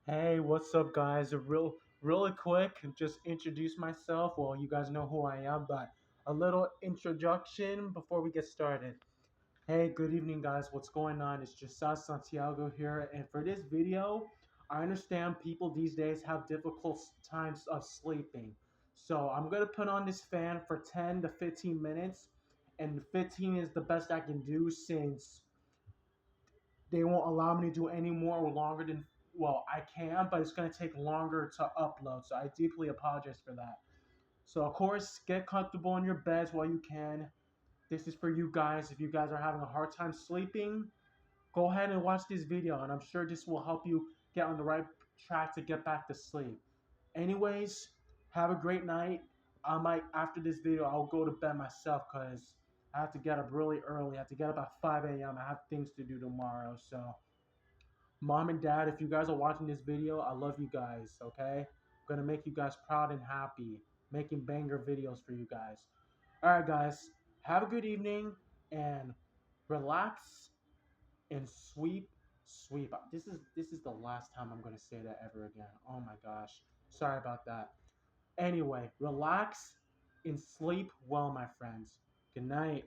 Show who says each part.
Speaker 1: Hey, what's up, guys? Really quick, just introduce myself. Well, you guys know who I am, but a little introduction before we get started. Hey, good evening, guys. What's going on? It's Josiah Santiago here, and for this video, I understand people these days have difficult times of sleeping. So I'm gonna put on this fan for 10 to 15 minutes, and 15 is the best I can do since they won't allow me to do any more or longer than well I can, but it's going to take longer to upload, so I deeply apologize for that. So of course, get comfortable in your beds while you can. This is for you guys. If you guys are having a hard time sleeping, go ahead and watch this video, and I'm sure this will help you get on the right track to get back to sleep. Anyways, have a great night. I might, after this video, I'll go to bed myself because I have to get up really early. I have to get up at 5 a.m. I have things to do tomorrow. So, mom and dad, if you guys are watching this video, I love you guys, okay? I'm going to make you guys proud and happy, making banger videos for you guys. All right, guys, have a good evening and relax and sweep. This is the last time I'm gonna say that ever again. Oh my gosh, sorry about that. Anyway, relax and sleep well, my friends. Good night.